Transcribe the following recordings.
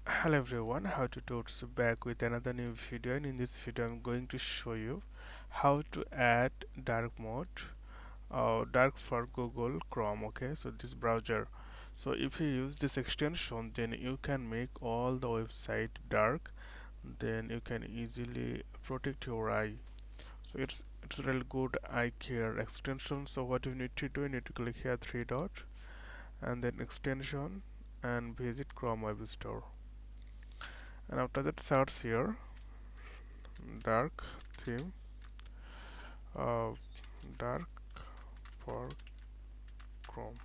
Hello everyone, how to Totes back with another new video, and in this video I'm going to show you how to add dark mode dark for Google Chrome. Okay, so this browser, so if you use this extension, then you can make all the website dark, then you can easily protect your eye. So it's a really good eye care extension. So what you need to do, you need to click here three dot and then extension and visit Chrome Web Store, and after that search here dark theme, uh, dark for Chrome.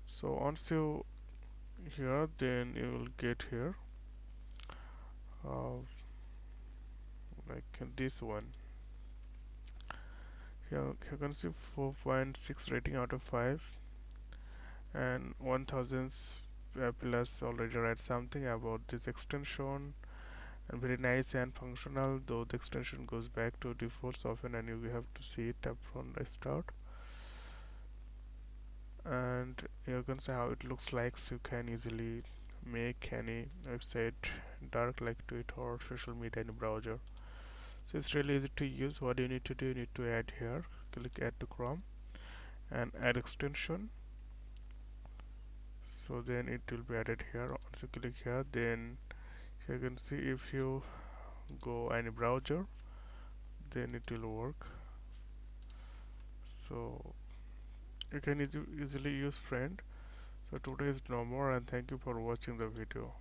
So once you here, then you will get here uh, like this one. Here you can see 4.6 rating out of 5 and 1000 plus. Already write something about this extension, and very nice and functional, though the extension goes back to defaults often and you have to see it up from the start. And you can see how it looks like, so you can easily make any website dark like Twitter or social media in a browser. So it's really easy to use. What you need to do, you need to add here, click add to Chrome and add extension, so then it will be added here. Once you click here, then you can see if you go any browser, then it will work. So you can easily use friend. So today is no more, and thank you for watching the video.